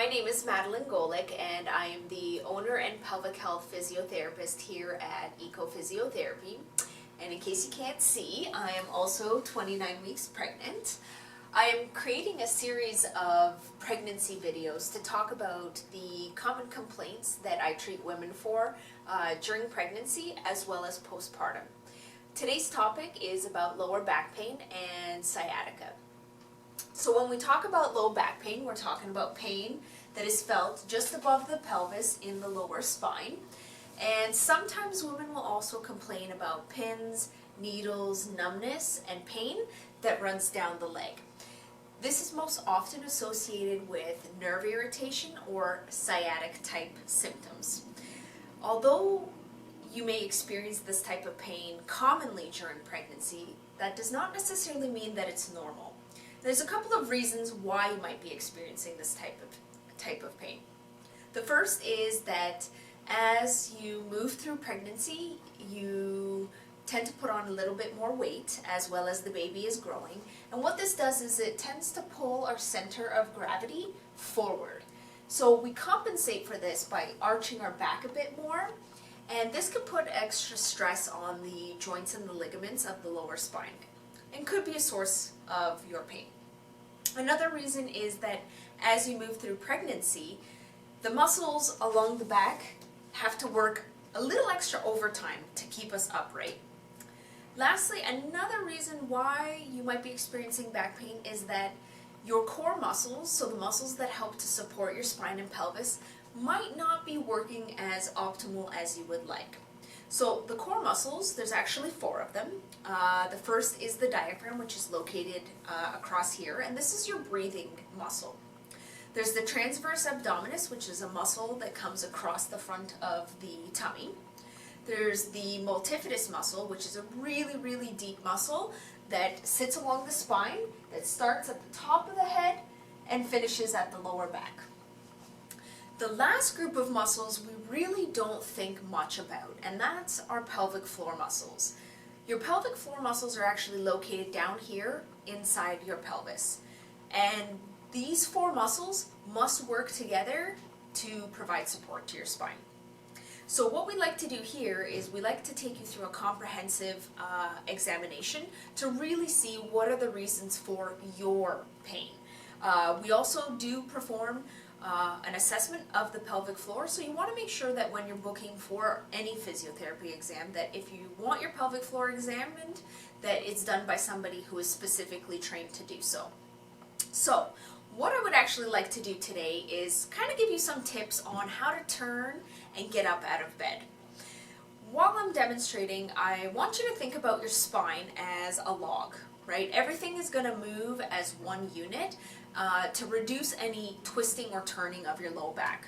My name is Madelaine Golec, and I am the owner and pelvic health physiotherapist here at ECO Physiotherapy. And in case you can't see, I am also 29 weeks pregnant. I am creating a series of pregnancy videos to talk about the common complaints that I treat women for during pregnancy as well as postpartum. Today's topic is about lower back pain and sciatica. So when we talk about low back pain, we're talking about pain that is felt just above the pelvis in the lower spine. And sometimes women will also complain about pins, needles, numbness, and pain that runs down the leg. This is most often associated with nerve irritation or sciatic type symptoms. Although you may experience this type of pain commonly during pregnancy, that does not necessarily mean that it's normal. There's a couple of reasons why you might be experiencing this type of pain. The first is that as you move through pregnancy, you tend to put on a little bit more weight as well as the baby is growing. And what this does is it tends to pull our center of gravity forward. So we compensate for this by arching our back a bit more, and this can put extra stress on the joints and the ligaments of the lower spine and could be a source of your pain. Another reason is that as you move through pregnancy, the muscles along the back have to work a little extra overtime to keep us upright. Lastly, another reason why you might be experiencing back pain is that your core muscles, so the muscles that help to support your spine and pelvis, might not be working as optimal as you would like. So the core muscles, there's actually 4 of them. The first is the diaphragm, which is located across here, and this is your breathing muscle. There's the transverse abdominis, which is a muscle that comes across the front of the tummy. There's the multifidus muscle, which is a really, really deep muscle that sits along the spine, that starts at the top of the head and finishes at the lower back. The last group of muscles we really don't think much about, and that's our pelvic floor muscles. Your pelvic floor muscles are actually located down here inside your pelvis. And these 4 muscles must work together to provide support to your spine. So what we like to do here is we like to take you through a comprehensive examination to really see what are the reasons for your pain. We also do perform an assessment of the pelvic floor, so you want to make sure that when you're booking for any physiotherapy exam, that if you want your pelvic floor examined, that it's done by somebody who is specifically trained to do so. So what I would actually like to do today is kind of give you some tips on how to turn and get up out of bed. While I'm demonstrating, I want you to think about your spine as a log, right? Everything is going to move as one unit to reduce any twisting or turning of your low back.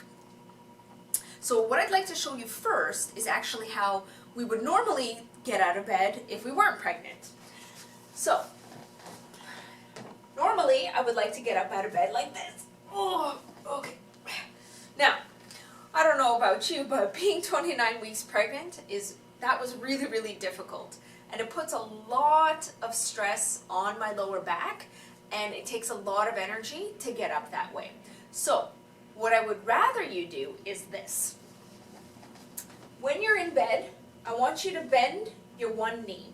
So what I'd like to show you first is actually how we would normally get out of bed if we weren't pregnant. So normally I would like to get up out of bed like this. Oh, okay. Now, I don't know about you, but being 29 weeks pregnant that was really, really difficult. And it puts a lot of stress on my lower back, and it takes a lot of energy to get up that way. So what I would rather you do is this. When you're in bed, I want you to bend your one knee.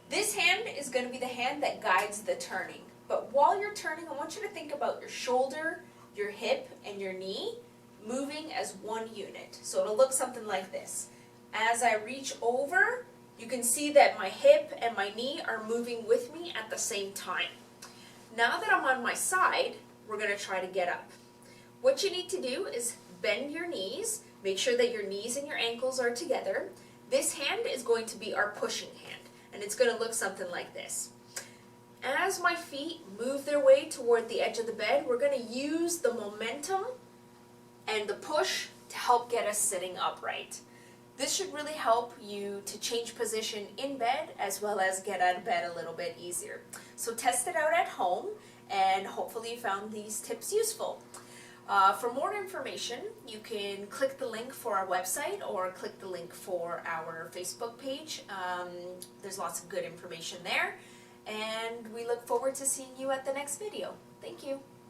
This hand is going to be the hand that guides the turning. But while you're turning, I want you to think about your shoulder, your hip, and your knee moving as one unit. So it'll look something like this. As I reach over, you can see that my hip and my knee are moving with me at the same time. Now that I'm on my side, we're going to try to get up. What you need to do is bend your knees, make sure that your knees and your ankles are together. This hand is going to be our pushing hand, and it's going to look something like this. As my feet move their way toward the edge of the bed, we're going to use the momentum and the push to help get us sitting upright. This should really help you to change position in bed as well as get out of bed a little bit easier. So test it out at home, and hopefully you found these tips useful. For more information, you can click the link for our website or click the link for our Facebook page. There's lots of good information there, and we look forward to seeing you at the next video. Thank you.